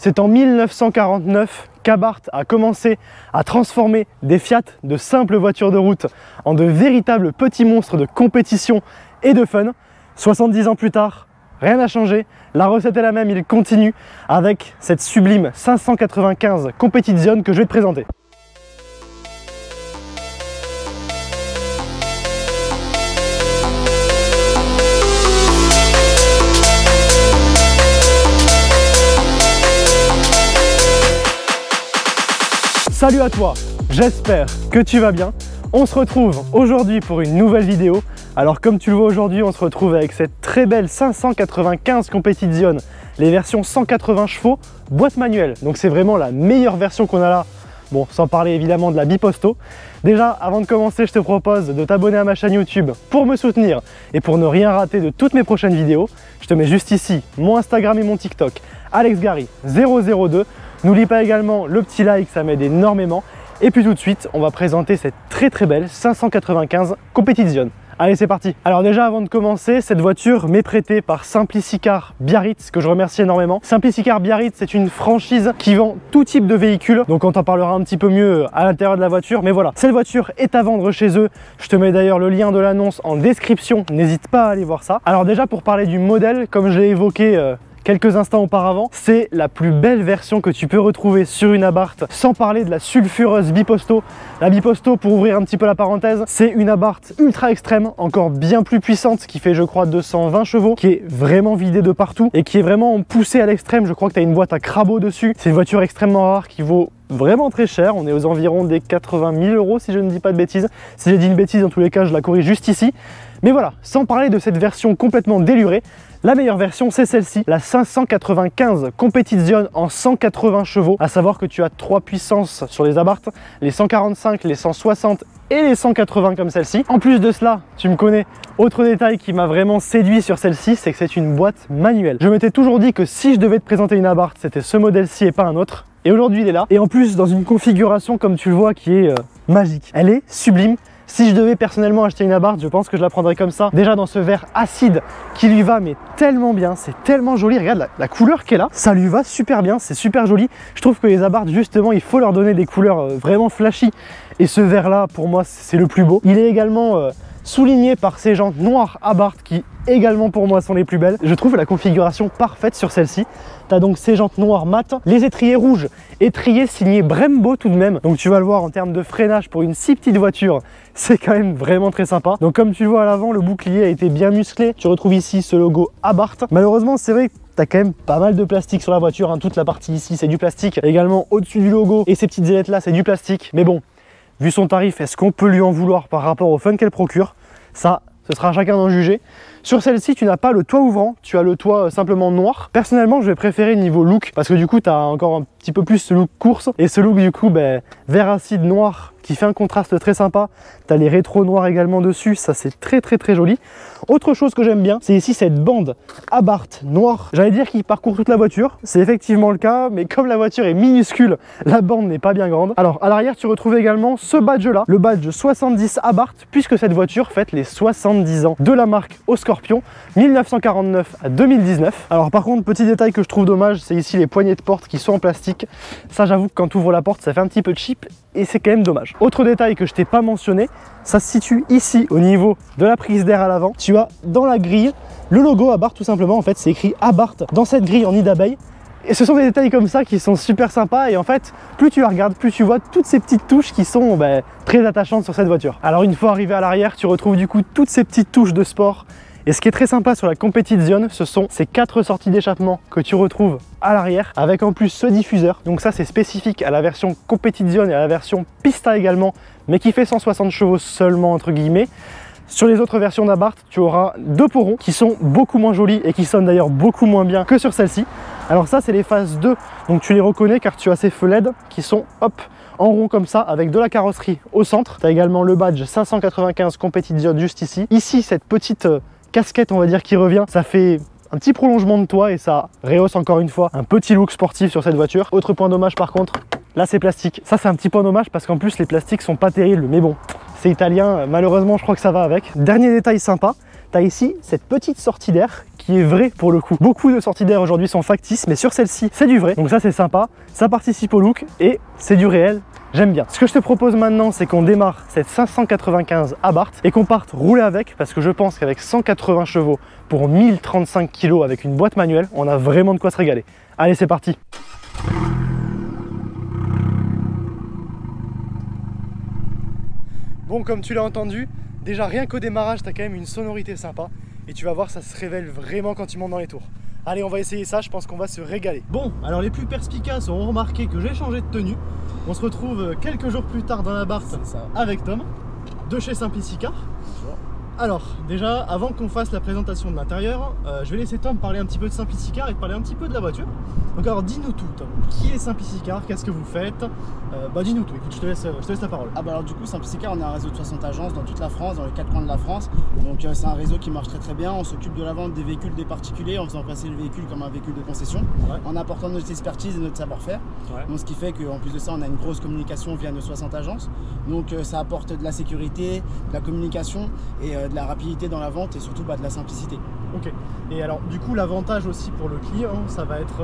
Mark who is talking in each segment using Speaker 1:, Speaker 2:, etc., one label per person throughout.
Speaker 1: C'est en 1949 qu'Abarth a commencé à transformer des Fiat de simples voitures de route en de véritables petits monstres de compétition et de fun. 70 ans plus tard, rien n'a changé, la recette est la même, il continue avec cette sublime 595 Competizione que je vais te présenter. Salut à toi, j'espère que tu vas bien. On se retrouve aujourd'hui pour une nouvelle vidéo. Alors comme tu le vois aujourd'hui, on se retrouve avec cette très belle 595 Competizione, les versions 180 chevaux, boîte manuelle. Donc c'est vraiment la meilleure version qu'on a là. Bon, sans parler évidemment de la Biposto. Déjà, avant de commencer, je te propose de t'abonner à ma chaîne YouTube pour me soutenir et pour ne rien rater de toutes mes prochaines vidéos. Je te mets juste ici mon Instagram et mon TikTok, AlexGary002. N'oublie pas également le petit like, ça m'aide énormément. Et puis tout de suite, on va présenter cette très belle 595 Competizione. Allez, c'est parti. Alors déjà, avant de commencer, cette voiture m'est prêtée par Simplicicar Biarritz, que je remercie énormément. Simplicicar Biarritz, c'est une franchise qui vend tout type de véhicules, donc on t'en parlera un petit peu mieux à l'intérieur de la voiture. Mais voilà, cette voiture est à vendre chez eux. Je te mets d'ailleurs le lien de l'annonce en description, n'hésite pas à aller voir ça. Alors déjà, pour parler du modèle, comme je l'ai évoqué quelques instants auparavant, c'est la plus belle version que tu peux retrouver sur une Abarth, sans parler de la sulfureuse Biposto. La Biposto, pour ouvrir un petit peu la parenthèse, c'est une Abarth ultra extrême, encore bien plus puissante, qui fait je crois 220 chevaux, qui est vraiment vidée de partout et qui est vraiment poussée à l'extrême. Je crois que tu as une boîte à crabot dessus. C'est une voiture extrêmement rare qui vaut vraiment très cher. On est aux environs des 80 000 € si je ne dis pas de bêtises. Si j'ai dit une bêtise, dans tous les cas, je la corrige juste ici. Mais voilà, sans parler de cette version complètement délurée, la meilleure version, c'est celle-ci, la 595 Competizione en 180 chevaux. À savoir que tu as 3 puissances sur les Abarth, les 145, les 160 et les 180 comme celle-ci. En plus de cela, tu me connais, autre détail qui m'a vraiment séduit sur celle-ci, c'est que c'est une boîte manuelle. Je m'étais toujours dit que si je devais te présenter une Abarth, c'était ce modèle-ci et pas un autre. Et aujourd'hui, il est là. Et en plus, dans une configuration, comme tu le vois, qui est magique. Elle est sublime. Si je devais personnellement acheter une Abarth, je pense que je la prendrais comme ça. Déjà dans ce vert acide qui lui va mais tellement bien, c'est tellement joli. Regarde la couleur qu'elle a, ça lui va super bien, c'est super joli. Je trouve que les Abarth, justement, il faut leur donner des couleurs vraiment flashy. Et ce vert là, pour moi, c'est le plus beau. Il est également souligné par ces jantes noires Abarth qui également pour moi sont les plus belles. Je trouve la configuration parfaite sur celle-ci. Tu as donc ces jantes noires mat, les étriers rouges, étriers signés Brembo tout de même. Donc tu vas le voir en termes de freinage pour une si petite voiture, c'est quand même vraiment très sympa. Donc comme tu le vois à l'avant, le bouclier a été bien musclé. Tu retrouves ici ce logo Abarth. Malheureusement, c'est vrai que tu as quand même pas mal de plastique sur la voiture, hein. Toute la partie ici, c'est du plastique. Également au-dessus du logo et ces petites ailettes là, c'est du plastique. Mais bon, vu son tarif, est-ce qu'on peut lui en vouloir par rapport au fun qu'elle procure? Ça, ce sera à chacun d'en juger. Sur celle-ci, tu n'as pas le toit ouvrant, tu as le toit simplement noir. Personnellement, je vais préférer niveau look parce que du coup, tu as encore un petit peu plus ce look course et ce look du coup, vert acide noir qui fait un contraste très sympa. Tu as les rétros noirs également dessus, ça c'est très joli. Autre chose que j'aime bien, c'est ici cette bande Abarth noire. J'allais dire qu'il parcourt toute la voiture, c'est effectivement le cas, mais comme la voiture est minuscule, la bande n'est pas bien grande. Alors à l'arrière, tu retrouves également ce badge là, le badge 70 Abarth, puisque cette voiture fête les 70 ans de la marque au Scorpion, 1949 à 2019. Alors par contre, petit détail que je trouve dommage, c'est ici les poignées de porte qui sont en plastique. Ça, j'avoue que quand tu ouvres la porte, ça fait un petit peu cheap et c'est quand même dommage. Autre détail que je t'ai pas mentionné, ça se situe ici au niveau de la prise d'air à l'avant. Tu as dans la grille le logo Abarth tout simplement. En fait, c'est écrit Abarth dans cette grille en nid d'abeille. Et ce sont des détails comme ça qui sont super sympas et en fait, plus tu la regardes, plus tu vois toutes ces petites touches qui sont très attachantes sur cette voiture. Alors une fois arrivé à l'arrière, tu retrouves du coup toutes ces petites touches de sport. Et ce qui est très sympa sur la Competizione, ce sont ces 4 sorties d'échappement que tu retrouves à l'arrière, avec en plus ce diffuseur. Donc ça, c'est spécifique à la version Competizione et à la version Pista également, mais qui fait 160 chevaux seulement entre guillemets. Sur les autres versions d'Abarth, tu auras 2 porons qui sont beaucoup moins jolis et qui sonnent d'ailleurs beaucoup moins bien que sur celle-ci. Alors ça, c'est les phases 2, donc tu les reconnais car tu as ces feux LED qui sont hop en rond comme ça avec de la carrosserie au centre. Tu as également le badge 595 Competizione juste ici. Ici, cette petite casquette, on va dire, qui revient, ça fait un petit prolongement de toit et ça rehausse encore une fois un petit look sportif sur cette voiture. Autre point dommage par contre, là c'est plastique. Ça c'est un petit point dommage parce qu'en plus les plastiques sont pas terribles, mais bon, c'est italien, malheureusement je crois que ça va avec. Dernier détail sympa, tu as ici cette petite sortie d'air qui est vrai pour le coup. Beaucoup de sorties d'air aujourd'hui sont factices, mais sur celle-ci, c'est du vrai. Donc ça, c'est sympa, ça participe au look et c'est du réel. J'aime bien. Ce que je te propose maintenant, c'est qu'on démarre cette 595 Abarth et qu'on parte rouler avec, parce que je pense qu'avec 180 chevaux pour 1035 kg avec une boîte manuelle, on a vraiment de quoi se régaler. Allez, c'est parti. Bon, comme tu l'as entendu, déjà rien qu'au démarrage, tu as quand même une sonorité sympa et tu vas voir, ça se révèle vraiment quand tu montes dans les tours. Allez, on va essayer ça, je pense qu'on va se régaler. Bon, alors les plus perspicaces auront remarqué que j'ai changé de tenue. On se retrouve quelques jours plus tard dans la Abarth avec Tom, de chez Simplicicar. Bonjour. Alors, déjà, avant qu'on fasse la présentation de l'intérieur, je vais laisser Tom parler un petit peu de Simplicicar et te parler un petit peu de la voiture. Donc alors, dis-nous tout, Tom. Qui est Simplicicar? Qu'est-ce que vous faites? Dis-nous tout, écoute, je te laisse la parole.
Speaker 2: Ah bah alors du coup, Simplicicar, on a un réseau de 60 agences dans toute la France, dans les 4 coins de la France. Donc c'est un réseau qui marche très très bien. On s'occupe de la vente des véhicules des particuliers en faisant passer le véhicule comme un véhicule de concession, en apportant notre expertise et notre savoir-faire. Donc ce qui fait qu'en plus de ça, on a une grosse communication via nos 60 agences. Donc ça apporte de la sécurité, de la communication et de la rapidité dans la vente et surtout de la simplicité.
Speaker 1: Ok. Et alors du coup, l'avantage aussi pour le client, ça va être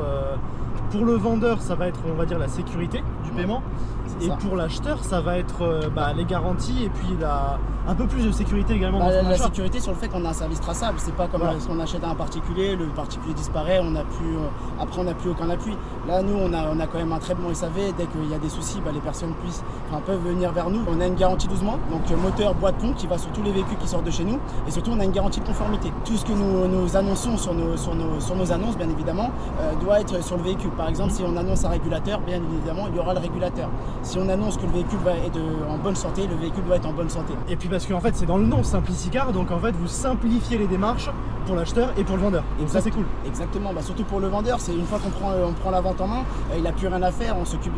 Speaker 1: pour le vendeur, ça va être, on va dire, la sécurité du paiement. Et pour l'acheteur, ça va être les garanties et puis un peu plus de sécurité également dans son achat.
Speaker 2: La sécurité sur le fait qu'on a un service traçable. C'est pas comme lorsqu'on achète à un particulier, le particulier disparaît, après on n'a plus aucun appui. Là, nous, on a quand même un très bon SAV. Dès qu'il y a des soucis, les personnes peuvent venir vers nous. On a une garantie 12 mois, donc moteur, boîte, pompe qui va sur tous les véhicules qui sortent de chez nous. Et surtout, on a une garantie de conformité. Tout ce que nous annonçons sur nos annonces, bien évidemment, doit être sur le véhicule. Par exemple, si on annonce un régulateur, bien évidemment, il y aura le régulateur. Si on annonce que le véhicule va être en bonne santé, le véhicule doit être en bonne santé.
Speaker 1: Et puis parce qu'en fait c'est dans le nom Simplicicar, donc en fait vous simplifiez les démarches pour l'acheteur et pour le vendeur. Donc ça c'est cool.
Speaker 2: Exactement, surtout pour le vendeur, c'est une fois qu'on prend la vente en main, il n'a plus rien à faire, on s'occupe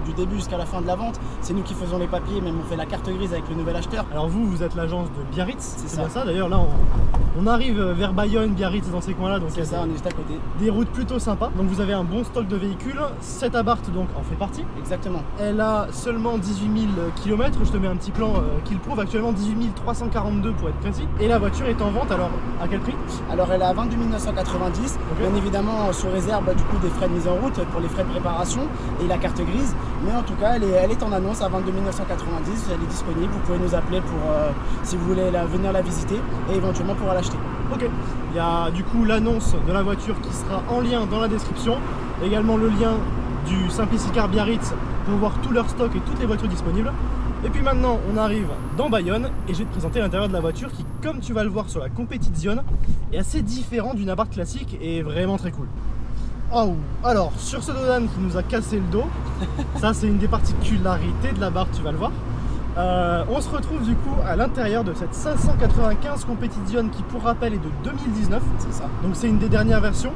Speaker 2: du début jusqu'à la fin de la vente. C'est nous qui faisons les papiers, même on fait la carte grise avec le nouvel acheteur.
Speaker 1: Alors vous êtes l'agence de Biarritz, c'est bien ça. D'ailleurs là on arrive vers Bayonne, Biarritz, dans ces coins-là, donc
Speaker 2: c'est ça, on est juste à côté.
Speaker 1: Des routes plutôt sympas. Donc vous avez un bon stock de véhicules. Cette Abarth donc en fait partie.
Speaker 2: Exactement.
Speaker 1: Elle a seulement 18 000 km, je te mets un petit plan qui le prouve, actuellement 18 342 pour être précis. Et la voiture est en vente, alors à quel prix?
Speaker 2: Alors elle est à 22 990, bien évidemment sous réserve du coup des frais de mise en route pour les frais de préparation et la carte grise. Mais en tout cas elle est en annonce à 22 990, elle est disponible, vous pouvez nous appeler pour si vous voulez venir la visiter et éventuellement pour l'acheter.
Speaker 1: Ok, il y a du coup l'annonce de la voiture qui sera en lien dans la description, également le lien du Simplicicar Biarritz pour voir tout leur stock et toutes les voitures disponibles. Et puis maintenant on arrive dans Bayonne et je vais te présenter l'intérieur de la voiture qui, comme tu vas le voir sur la Competizione, est assez différent d'une Abarth classique et vraiment très cool. Oh, alors sur ce dodan qui nous a cassé le dos, ça c'est une des particularités de l'Abarth, tu vas le voir. On se retrouve du coup à l'intérieur de cette 595 Competizione qui, pour rappel, est de 2019.
Speaker 2: C'est ça.
Speaker 1: Donc c'est une des dernières versions.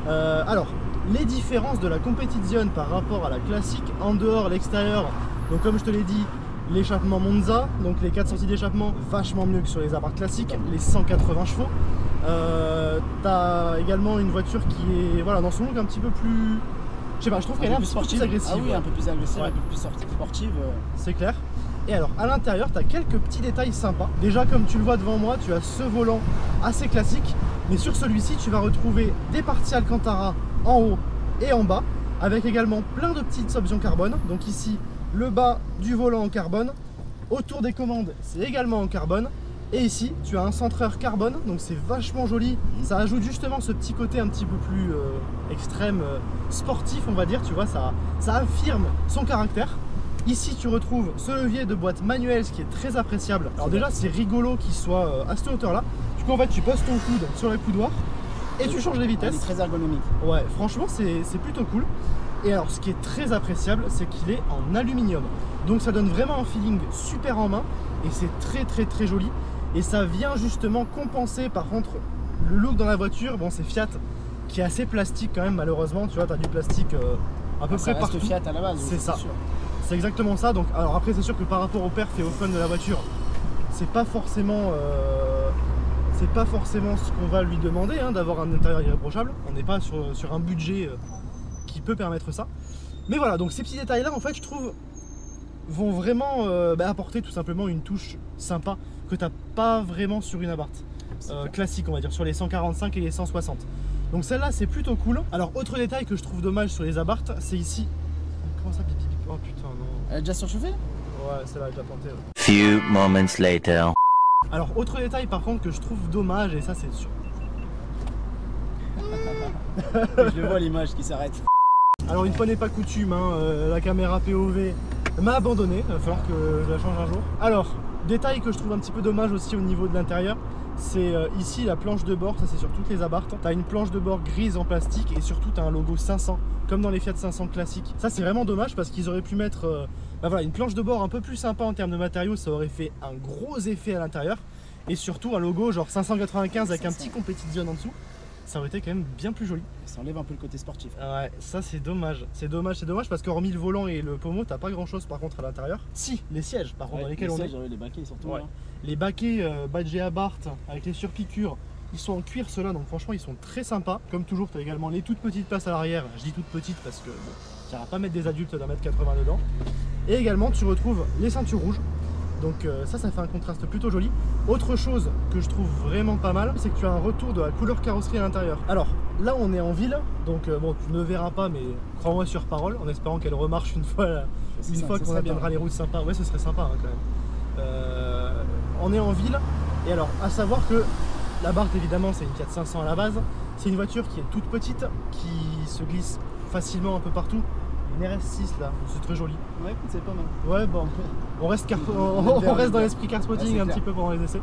Speaker 1: Alors les différences de la Competizione par rapport à la classique, en dehors, l'extérieur, donc comme je te l'ai dit, l'échappement Monza, donc les 4 sorties d'échappement vachement mieux que sur les Abarth classiques, les 180 chevaux. T'as également une voiture qui est dans son look un petit peu plus, je sais pas, je trouve qu'elle est un peu plus agressive.
Speaker 2: Ah oui, un peu plus agressive, un peu plus sportive.
Speaker 1: C'est clair. Et alors à l'intérieur, tu as quelques petits détails sympas. Déjà, comme tu le vois devant moi, tu as ce volant assez classique, mais sur celui-ci tu vas retrouver des parties Alcantara en haut et en bas, avec également plein de petites options carbone. Donc ici, le bas du volant en carbone, autour des commandes c'est également en carbone, et ici tu as un centreur carbone, donc c'est vachement joli. Ça ajoute justement ce petit côté un petit peu plus extrême, sportif on va dire, tu vois, ça affirme son caractère. Ici tu retrouves ce levier de boîte manuelle, ce qui est très appréciable. Alors déjà c'est rigolo qu'il soit à cette hauteur là. Du coup en fait tu poses ton coude sur le coudoir et tu changes les vitesses.
Speaker 2: Il est très ergonomique.
Speaker 1: Ouais, franchement c'est plutôt cool. Et alors ce qui est très appréciable, c'est qu'il est en aluminium. Donc ça donne vraiment un feeling super en main et c'est très joli. Et ça vient justement compenser par contre le look dans la voiture. Bon, c'est Fiat qui est assez plastique quand même, malheureusement. Tu vois, tu as du plastique à peu près partout.
Speaker 2: Fiat à la base.
Speaker 1: C'est ça. C'est exactement ça. Donc alors après c'est sûr que par rapport au perf et au fun de la voiture, c'est pas forcément ce qu'on va lui demander, hein, d'avoir un intérieur irréprochable. On n'est pas sur un budget qui peut permettre ça. Mais voilà, donc ces petits détails là en fait je trouve vont vraiment apporter tout simplement une touche sympa que t'as pas vraiment sur une Abarth. classiques, on va dire, sur les 145 et les 160. Donc celle-là, c'est plutôt cool. Alors, autre détail que je trouve dommage sur les Abarth, c'est ici. Comment ça, bip, bip, bip. Oh putain, non.
Speaker 2: Elle est déjà surchauffée?
Speaker 1: Ouais, celle-là, elle a déjà planté. Ouais.
Speaker 3: Few moments later.
Speaker 1: Alors, autre détail par contre que je trouve dommage, et ça, c'est sûr.
Speaker 2: Je le vois l'image qui s'arrête.
Speaker 1: Alors, une fois n'est pas coutume, hein, la caméra POV m'a abandonné. Il va falloir que je la change un jour. Alors, détail que je trouve un petit peu dommage aussi au niveau de l'intérieur, c'est ici la planche de bord, ça c'est sur toutes les Abarth. Tu as une planche de bord grise en plastique et surtout tu as un logo 500 comme dans les Fiat 500 classiques. Ça c'est vraiment dommage parce qu'ils auraient pu mettre voilà, une planche de bord un peu plus sympa en termes de matériaux, ça aurait fait un gros effet à l'intérieur. Et surtout un logo genre 595 avec 500. Un petit competition en dessous, ça aurait été quand même bien plus joli.
Speaker 2: Ça enlève un peu le côté sportif.
Speaker 1: Ouais, ça c'est dommage. C'est dommage parce qu'hormis le volant et le pommeau, t'as pas grand chose par contre à l'intérieur. Si, les sièges par contre dans lesquels on est.
Speaker 2: Les baquets surtout.
Speaker 1: Ouais.
Speaker 2: Là.
Speaker 1: Les baquets badgés Abarth avec les surpiqûres, ils sont en cuir ceux-là, donc franchement ils sont très sympas. Comme toujours, tu as également les toutes petites places à l'arrière. Je dis toutes petites parce que bon, tu n'iras pas mettre des adultes d'1 m 80 dedans. Et également tu retrouves les ceintures rouges. Donc ça fait un contraste plutôt joli. Autre chose que je trouve vraiment pas mal, c'est que tu as un retour de la couleur carrosserie à l'intérieur. Alors là on est en ville, donc bon tu ne verras pas, mais crois-moi sur parole, en espérant qu'elle remarche une fois qu'on atteindra les routes sympas. Ouais, ce serait sympa hein, quand même. On est en ville, et alors à savoir que l'Abarth évidemment c'est une Fiat 500 à la base, c'est une voiture qui est toute petite, qui se glisse facilement un peu partout. Une RS6 là, c'est très joli.
Speaker 2: Ouais, c'est pas mal.
Speaker 1: Ouais, bon, on reste dans l'esprit car spotting un petit peu pendant les essais.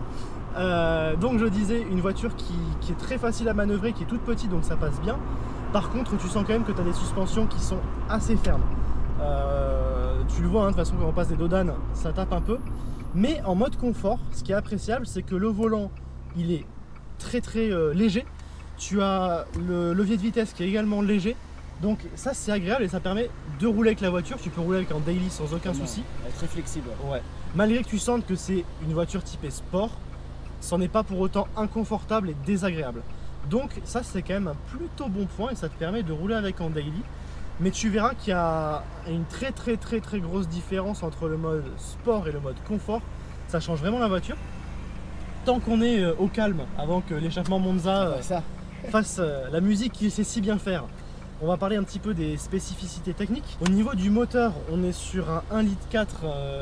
Speaker 1: Donc je disais, une voiture qui est très facile à manœuvrer, qui est toute petite, donc ça passe bien. Par contre, tu sens quand même que tu as des suspensions qui sont assez fermes. Tu le vois, hein, de toute façon, quand on passe des dodanes, ça tape un peu. Mais en mode confort, ce qui est appréciable, c'est que le volant, il est très léger. Tu as le levier de vitesse qui est également léger. Donc ça c'est agréable et ça permet de rouler avec la voiture. Tu peux rouler avec en daily sans aucun souci.
Speaker 2: Elle est très flexible.
Speaker 1: Ouais. Malgré que tu sentes que c'est une voiture typée sport, c'en est pas pour autant inconfortable et désagréable. Donc ça c'est quand même un plutôt bon point et ça te permet de rouler avec en daily. Mais tu verras qu'il y a une très grosse différence entre le mode sport et le mode confort. Ça change vraiment la voiture. Tant qu'on est au calme, avant que l'échappement Monza fasse la musique qu'il sait si bien faire. On va parler un petit peu des spécificités techniques. Au niveau du moteur, on est sur un 1,4 litre,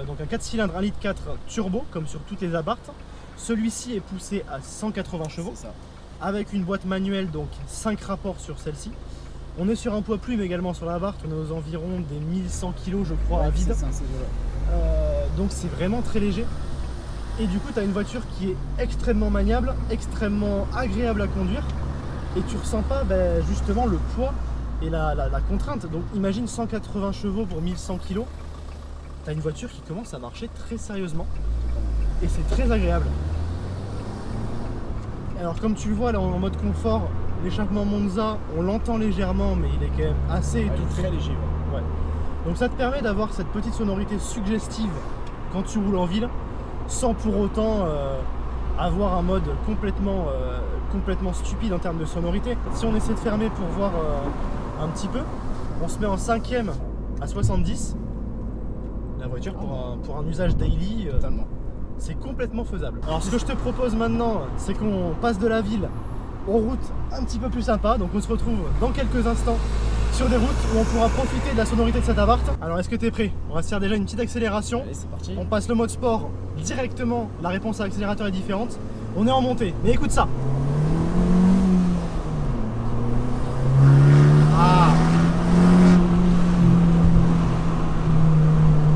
Speaker 1: donc un 4 cylindres 1,4 litre turbo, comme sur toutes les Abarth. Celui-ci est poussé à 180 chevaux, avec une boîte manuelle, donc 5 rapports sur celle-ci. On est sur un poids plume également sur la Abarth, on est aux environs des 1100 kg je crois à vide. Donc c'est vraiment très léger. Et du coup tu as une voiture qui est extrêmement maniable, extrêmement agréable à conduire. Et tu ressens pas justement le poids et la contrainte. Donc imagine 180 chevaux pour 1100 kg. Tu as une voiture qui commence à marcher très sérieusement. Et c'est très agréable. Alors comme tu le vois là en mode confort, l'échappement Monza, on l'entend légèrement mais il est quand même assez étouffé.
Speaker 2: Très léger.
Speaker 1: Ouais. Donc ça te permet d'avoir cette petite sonorité suggestive quand tu roules en ville, sans pour autant avoir un mode complètement stupide en termes de sonorité. Si on essaie de fermer pour voir un petit peu, on se met en 5e à 70. La voiture pour un usage daily, c'est complètement faisable. Alors ce que je te propose maintenant, c'est qu'on passe de la ville aux routes un petit peu plus sympa. Donc on se retrouve dans quelques instants sur des routes où on pourra profiter de la sonorité de cette Abarth. Alors est-ce que tu es prêt? On va se faire déjà une petite accélération.
Speaker 2: Allez, c'est parti.
Speaker 1: On passe le mode sport directement, la réponse à l'accélérateur est différente. On est en montée, mais écoute ça. Ah.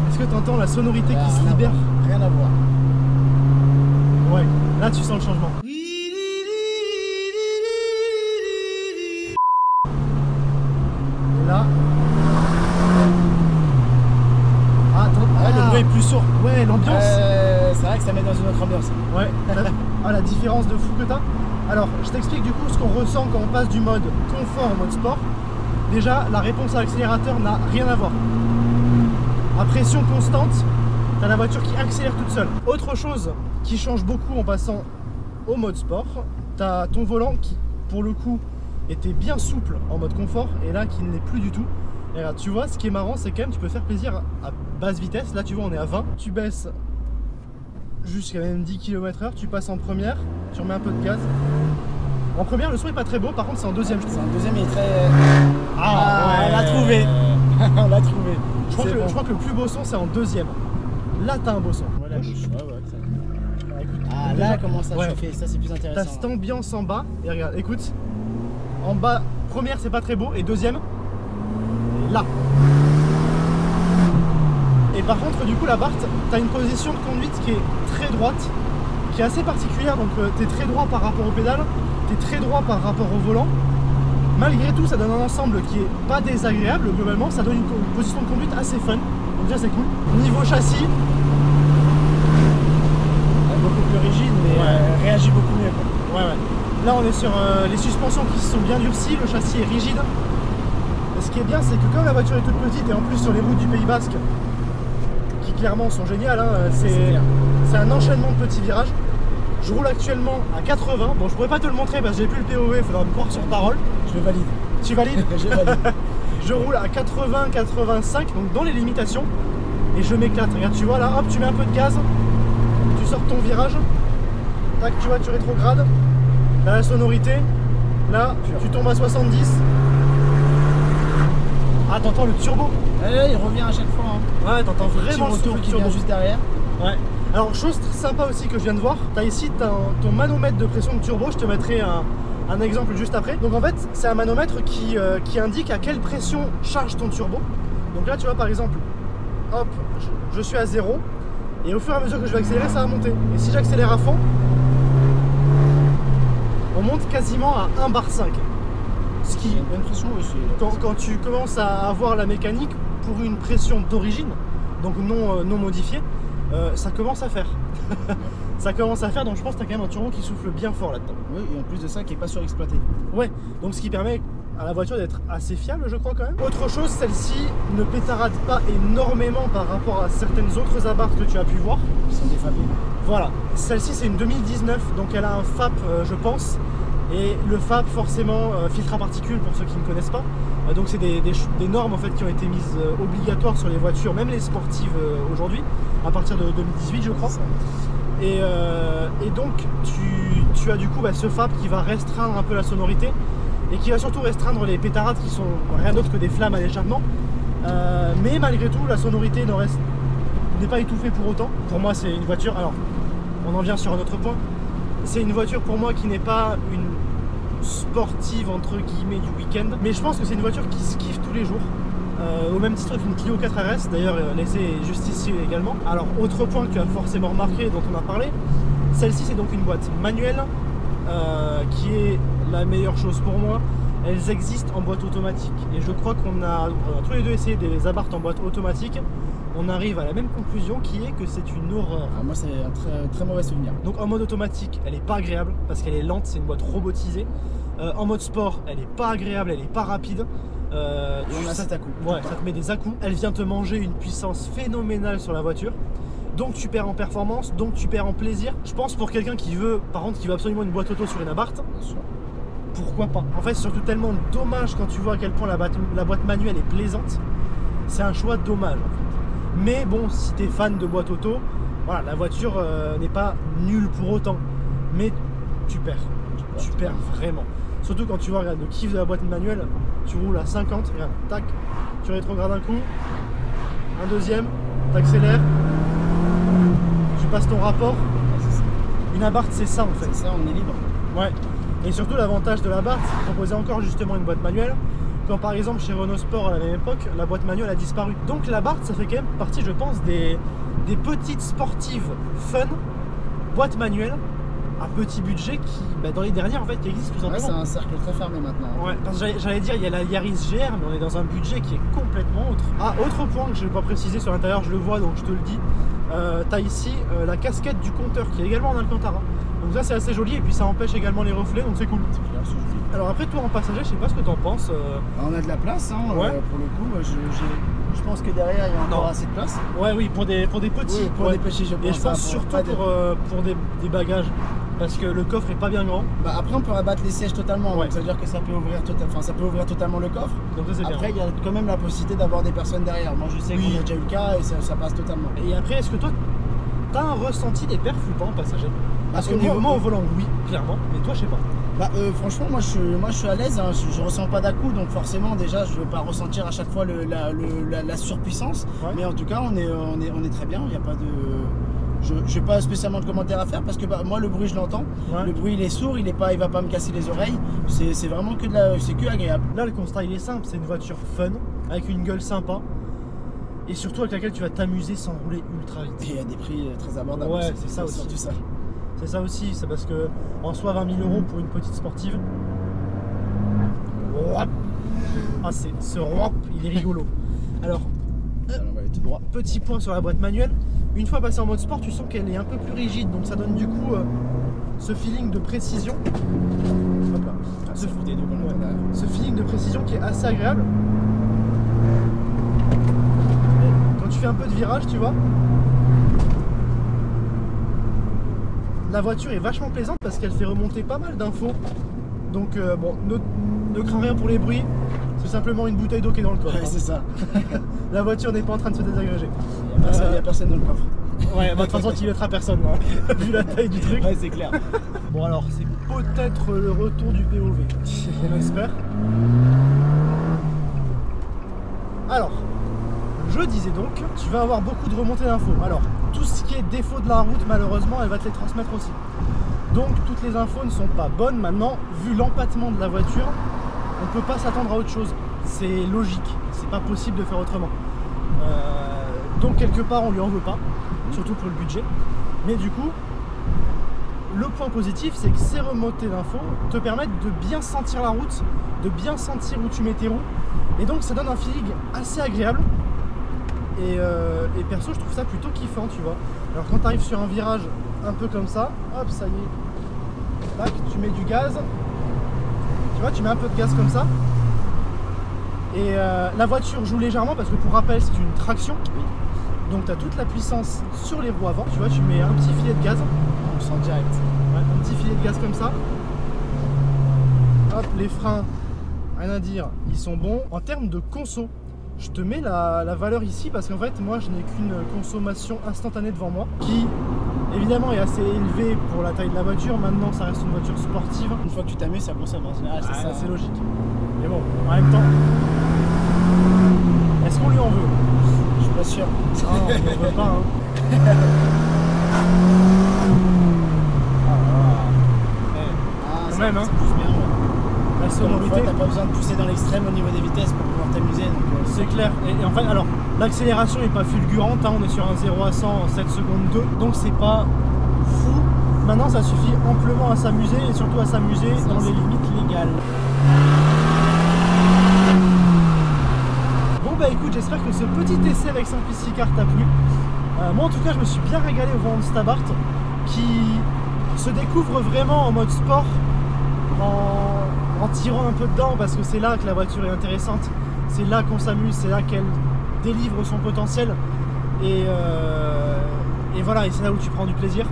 Speaker 1: Est-ce que tu entends la sonorité qui se libère?
Speaker 2: Rien à voir.
Speaker 1: Ouais, là tu sens le changement. Et là. Ah, attends,
Speaker 2: le bruit est plus sourd.
Speaker 1: Ouais, l'ambiance.
Speaker 2: C'est vrai que ça met dans une autre ambiance.
Speaker 1: Ouais, la différence de fou que t'as. Alors, je t'explique du coup ce qu'on ressent quand on passe du mode confort au mode sport. Déjà, la réponse à l'accélérateur n'a rien à voir. À pression constante, t'as la voiture qui accélère toute seule. Autre chose qui change beaucoup en passant au mode sport, t'as ton volant qui, pour le coup, était bien souple en mode confort et là qui ne l'est plus du tout. Et regarde, tu vois, ce qui est marrant, c'est quand même tu peux faire plaisir à basse vitesse. Là, tu vois, on est à 20. Tu baisses jusqu'à même 10 km/h, tu passes en première, tu remets un peu de gaz. En première, le son est pas très beau, par contre c'est en deuxième.
Speaker 2: C'est un deuxième, il est très...
Speaker 1: ouais.
Speaker 2: On l'a trouvé. On l'a trouvé.
Speaker 1: Je crois que le plus beau son c'est en deuxième. Là t'as un beau son.
Speaker 2: Voilà,
Speaker 1: Gauche. Écoute,
Speaker 2: là,
Speaker 1: déjà,
Speaker 2: commence à chauffer, ça c'est plus
Speaker 1: t'as
Speaker 2: intéressant.
Speaker 1: cette ambiance en bas, et regarde, écoute, en bas, première c'est pas très beau, et deuxième, là. Et par contre, du coup, la Barth, t'as une position de conduite qui est très droite, qui est assez particulière, donc t'es très droit par rapport au pédale, t'es très droit par rapport au volant. Malgré tout, ça donne un ensemble qui est pas désagréable, globalement, ça donne une position de conduite assez fun, donc déjà c'est cool. Niveau châssis,
Speaker 2: Beaucoup plus rigide, mais réagit beaucoup mieux. Quoi.
Speaker 1: ouais. Là on est sur les suspensions qui se sont bien durcies, le châssis est rigide. Et ce qui est bien, c'est que comme la voiture est toute petite et en plus sur les routes du Pays Basque, qui clairement sont géniales, hein, c'est un enchaînement de petits virages. Je roule actuellement à 80, bon je pourrais pas te le montrer parce que j'ai plus le POV, il faudra me croire sur parole.
Speaker 2: Je le valide.
Speaker 1: Tu valides?
Speaker 2: Je valide.
Speaker 1: Je roule à 80-85, donc dans les limitations, et je m'éclate. Regarde, tu vois là, hop, tu mets un peu de gaz, tu sors ton virage, tac, tu vois, tu rétrogrades, là la sonorité, là, tu tombes à 70. Ah, t'entends le turbo?
Speaker 2: Il revient à chaque fois. Hein.
Speaker 1: Ouais, t'entends vraiment le
Speaker 2: retour
Speaker 1: souffle
Speaker 2: qui
Speaker 1: turbo
Speaker 2: vient juste derrière.
Speaker 1: Ouais. Alors, chose très sympa aussi que je viens de voir, t'as ici ton manomètre de pression de turbo, je te mettrai un exemple juste après. Donc en fait, c'est un manomètre qui indique à quelle pression charge ton turbo. Donc là, tu vois, par exemple, hop, je suis à 0, et au fur et à mesure que je vais accélérer, ça va monter. Et si j'accélère à fond, on monte quasiment à 1,5 bar. Ce qui,
Speaker 2: une bonne pression aussi.
Speaker 1: quand tu commences à avoir la mécanique pour une pression d'origine, donc non modifiée, ça commence à faire. Ça commence à faire, donc je pense que tu as quand même un turbo qui souffle bien fort là-dedans.
Speaker 2: Oui, et en plus de ça, qui n'est pas surexploité.
Speaker 1: Ouais, donc ce qui permet à la voiture d'être assez fiable, je crois quand même. Autre chose, celle-ci ne pétarade pas énormément par rapport à certaines autres Abarth que tu as pu voir.
Speaker 2: Ils sont défabés.
Speaker 1: Voilà, celle-ci c'est une 2019, donc elle a un FAP, je pense. Et le FAP, forcément, filtre à particules pour ceux qui ne connaissent pas. Donc c'est des normes en fait qui ont été mises obligatoires sur les voitures, même les sportives aujourd'hui, à partir de 2018 je crois. Et donc tu as du coup ce FAP qui va restreindre un peu la sonorité et qui va surtout restreindre les pétarades qui sont rien d'autre que des flammes à l'échappement. Mais malgré tout, la sonorité n'est pas étouffée pour autant. Pour moi, c'est une voiture. Alors, on en vient sur un autre point. C'est une voiture pour moi qui n'est pas une sportive entre guillemets du week-end, mais je pense que c'est une voiture qui se kiffe tous les jours. Au même titre qu'une Clio 4 RS, d'ailleurs l'essai est juste ici également. Alors autre point que tu as forcément remarqué, dont on a parlé, celle-ci c'est donc une boîte manuelle qui est la meilleure chose pour moi. Elles existent en boîte automatique et je crois qu'on a tous les deux essayé des Abarth en boîte automatique. On arrive à la même conclusion qui est que c'est une horreur.
Speaker 2: Ah, moi c'est un très, très mauvais souvenir.
Speaker 1: Donc en mode automatique, elle est pas agréable parce qu'elle est lente, c'est une boîte robotisée. En mode sport, elle est pas agréable, elle est pas rapide.
Speaker 2: Et on a 7 à-coups.
Speaker 1: Ouais, ça te met des à-coups. Elle vient te manger une puissance phénoménale sur la voiture. Donc tu perds en performance, donc tu perds en plaisir. Je pense pour quelqu'un qui veut, par contre, qui veut absolument une boîte auto sur une Abarth,
Speaker 2: Bien sûr.
Speaker 1: pourquoi pas? En fait, c'est surtout tellement dommage quand tu vois à quel point la boîte manuelle est plaisante. C'est un choix dommage en fait. Mais bon, si tu es fan de boîte auto, voilà, la voiture n'est pas nulle pour autant. Mais tu perds. Tu perds vraiment. Surtout quand tu vois, regarde, le kiff de la boîte manuelle, tu roules à 50, regarde, tac, tu rétrogrades un coup, un deuxième, t'accélères, tu passes ton rapport. Une Abarth, c'est ça en fait.
Speaker 2: C'est ça, on est libre.
Speaker 1: Ouais. Et surtout l'avantage de l'Abarth, c'est de proposer encore justement une boîte manuelle. Quand par exemple chez Renault Sport à la même époque, la boîte manuelle a disparu. Donc l'Abarth, ça fait quand même partie, je pense, des petites sportives fun, boîte manuelle, à petit budget qui, dans les dernières en fait, qui existent tout
Speaker 2: Ouais,
Speaker 1: simplement.
Speaker 2: c'est un cercle très fermé maintenant.
Speaker 1: Ouais, parce que j'allais dire, il y a la Yaris GR, mais on est dans un budget qui est complètement autre. Ah, autre point que je n'ai pas précisé sur l'intérieur, je le vois, donc je te le dis. Tu as ici la casquette du compteur qui est également en Alcantara. Donc ça c'est assez joli et puis ça empêche également les reflets, donc c'est cool.
Speaker 2: C'est clair, c'est joli.
Speaker 1: Alors après toi en passager, je sais pas ce que t'en penses.
Speaker 2: On a de la place, hein,
Speaker 1: Ouais.
Speaker 2: pour le coup. Je pense que derrière il y a encore assez de place.
Speaker 1: Ouais, oui, pour des petits.
Speaker 2: Oui, pour
Speaker 1: ouais.
Speaker 2: des petits, je pense.
Speaker 1: Et je pense
Speaker 2: ça,
Speaker 1: surtout
Speaker 2: pas de-
Speaker 1: pour des bagages, parce que le coffre est pas bien grand.
Speaker 2: Bah, après on peut rabattre les sièges totalement,
Speaker 1: Ouais.
Speaker 2: donc ça veut dire que ça peut ouvrir totalement le coffre.
Speaker 1: Donc ça c'est bien.
Speaker 2: Après il y a quand même la possibilité d'avoir des personnes derrière. Moi je sais
Speaker 1: Oui.
Speaker 2: qu'on a déjà eu le cas et ça passe totalement.
Speaker 1: Et après, est-ce que toi, t'as un ressenti des perfs ou pas en passager? Parce que
Speaker 2: moi,
Speaker 1: moi au volant, oui, clairement, mais toi, je sais pas.
Speaker 2: Bah, franchement, moi je suis à l'aise, hein. Je ressens pas d'à-coup, donc forcément déjà je vais pas ressentir à chaque fois la surpuissance,
Speaker 1: Ouais.
Speaker 2: mais en tout cas on est très bien, il n'y a pas de... Je n'ai pas spécialement de commentaires à faire parce que moi le bruit je l'entends,
Speaker 1: Ouais.
Speaker 2: le bruit il est sourd, il va pas me casser les oreilles, c'est vraiment c'est que agréable.
Speaker 1: Là, le constat, il est simple, c'est une voiture fun, avec une gueule sympa, et surtout avec laquelle tu vas t'amuser sans rouler ultra vite.
Speaker 2: Et à des prix très abordables.
Speaker 1: Ouais,
Speaker 2: aussi.
Speaker 1: c'est ça aussi.
Speaker 2: Surtout ça.
Speaker 1: C'est ça aussi, c'est parce que en soi 20 000 € pour une petite sportive. Ah, ce rap, il est rigolo. Alors,
Speaker 2: Alors, on va aller tout droit.
Speaker 1: petit point sur la boîte manuelle. Une fois passée en mode sport, tu sens qu'elle est un peu plus rigide, donc ça donne du coup ce feeling de précision. Hop là.
Speaker 2: Ah, ça fout des deux quand on entend derrière.
Speaker 1: Ce feeling de précision qui est assez agréable. Et quand tu fais un peu de virage, tu vois, la voiture est vachement plaisante parce qu'elle fait remonter pas mal d'infos. Donc bon, ne crains rien pour les bruits, c'est simplement une bouteille d'eau qui est dans le coffre.
Speaker 2: Ouais, c'est ça.
Speaker 1: La voiture n'est pas en train de se désagréger.
Speaker 2: Il y a personne dans le coffre.
Speaker 1: Ouais, bah, de toute façon, tu mettras personne là, vu la taille du truc.
Speaker 2: Ouais, c'est clair.
Speaker 1: Bon, alors, c'est peut-être le retour du POV, on espère. Alors, je disais donc, tu vas avoir beaucoup de remontées d'infos. Alors, tout ce qui est défaut de la route, malheureusement, elle va te les transmettre aussi. Donc, toutes les infos ne sont pas bonnes. Maintenant, vu l'empattement de la voiture, on ne peut pas s'attendre à autre chose. C'est logique, c'est pas possible de faire autrement. Donc, quelque part, on lui en veut pas, surtout pour le budget. Mais du coup, le point positif, c'est que ces remontées d'infos te permettent de bien sentir la route, de bien sentir où tu mets tes roues. Et donc, ça donne un feeling assez agréable. Et perso, je trouve ça plutôt kiffant, tu vois. Alors, quand tu arrives sur un virage un peu comme ça, hop, ça y est, tac, tu mets du gaz. Tu vois, tu mets un peu de gaz comme ça. Et la voiture joue légèrement parce que, pour rappel, c'est une traction. Donc, tu as toute la puissance sur les roues avant. Tu vois, tu mets un petit filet de gaz.
Speaker 2: On le sent direct.
Speaker 1: Ouais, un petit filet de gaz comme ça. Hop, les freins, rien à dire, ils sont bons. En termes de conso, je te mets la valeur ici parce qu'en fait, moi, je n'ai qu'une consommation instantanée devant moi qui, évidemment, est assez élevée pour la taille de la voiture. Maintenant, ça reste une voiture sportive.
Speaker 2: Une fois que tu t'amuses, ça consomme en général, c'est ça.
Speaker 1: C'est logique. Mais bon, en même temps, est-ce qu'on lui en veut?
Speaker 2: Je suis pas sûr.
Speaker 1: Non, on n'en veut pas. Hein. Quand même, hein.
Speaker 2: Ça pousse bien, ouais.
Speaker 1: La sonorité.
Speaker 2: T'as pas besoin de pousser dans l'extrême au niveau des vitesses pour pouvoir t'amuser.
Speaker 1: C'est clair. Et en fait, alors, l'accélération n'est pas fulgurante. Hein. On est sur un 0 à 100 en 7 secondes 2. Donc, c'est pas fou. Maintenant, ça suffit amplement à s'amuser et surtout à s'amuser dans les limites légales. Bon, bah écoute, j'espère que ce petit essai avec Simplicity Car t'a plu. Moi, en tout cas, je me suis bien régalé au volant de Stabart qui se découvre vraiment en mode sport en tirant un peu dedans parce que c'est là que la voiture est intéressante, c'est là qu'on s'amuse, c'est là qu'elle délivre son potentiel et voilà, et c'est là où tu prends du plaisir.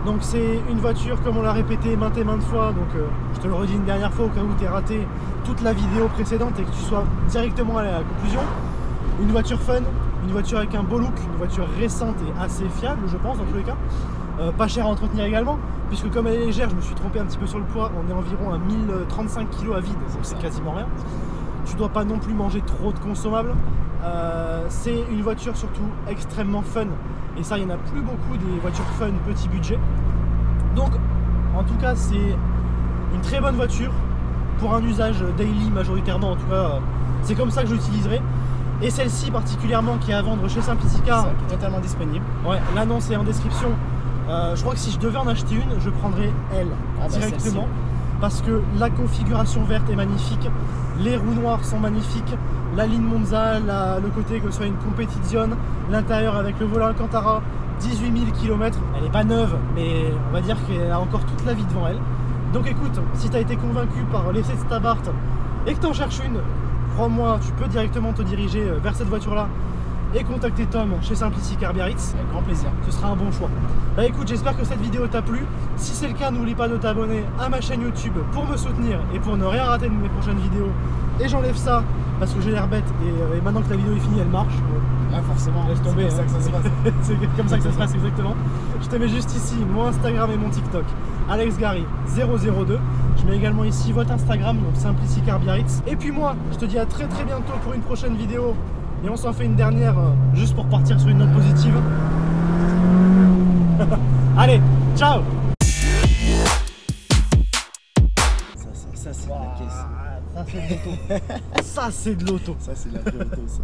Speaker 1: Donc c'est une voiture, comme on l'a répété maintes et maintes fois, donc je te le redis une dernière fois au cas où tu as raté toute la vidéo précédente et que tu sois directement allé à la conclusion. Une voiture fun, une voiture avec un beau look, une voiture récente et assez fiable, je pense, dans tous les cas. Pas cher à entretenir également, puisque comme elle est légère, je me suis trompé un petit peu sur le poids, on est environ à 1035 kg à vide, donc c'est quasiment rien. Tu dois pas non plus manger trop de consommables. C'est une voiture surtout extrêmement fun, et ça, il n'y en a plus beaucoup des voitures fun petit budget. Donc, en tout cas, c'est une très bonne voiture pour un usage daily majoritairement, en tout cas, c'est comme ça que je l'utiliserai. Et celle-ci particulièrement qui est à vendre chez Simplicity Car,
Speaker 2: qui est totalement disponible.
Speaker 1: Ouais, l'annonce est en description. Je crois que si je devais en acheter une, je prendrais elle directement parce que la configuration verte est magnifique, les roues noires sont magnifiques, la ligne Monza, le côté que ce soit une Competizione, l'intérieur avec le volant Alcantara, 18 000 km, elle n'est pas neuve, mais on va dire qu'elle a encore toute la vie devant elle. Donc écoute, si tu as été convaincu par l'essai de Stabart et que tu en cherches une, crois-moi, tu peux directement te diriger vers cette voiture-là et contacter Tom chez Simplicity Car Biarritz.
Speaker 2: Avec grand plaisir.
Speaker 1: Ce sera un bon choix. Bah écoute, j'espère que cette vidéo t'a plu. Si c'est le cas, n'oublie pas de t'abonner à ma chaîne YouTube pour me soutenir et pour ne rien rater de mes prochaines vidéos. Et j'enlève ça parce que j'ai l'air bête et maintenant que la vidéo est finie, elle marche.
Speaker 2: Ah, forcément.
Speaker 1: Laisse tomber.
Speaker 2: C'est comme ça que ça se passe.
Speaker 1: C'est comme ça que ça se passe, exactement. Je te mets juste ici mon Instagram et mon TikTok, AlexGary002. Je mets également ici votre Instagram, donc Simplicity Car Biarritz. Et puis moi, je te dis à très bientôt pour une prochaine vidéo. Et on s'en fait une dernière, juste pour partir sur une note positive. Allez, ciao.
Speaker 2: Ça c'est de la caisse.
Speaker 1: Ça c'est de l'auto. Ça c'est de l'auto.
Speaker 2: Ça c'est de la vraie auto ça.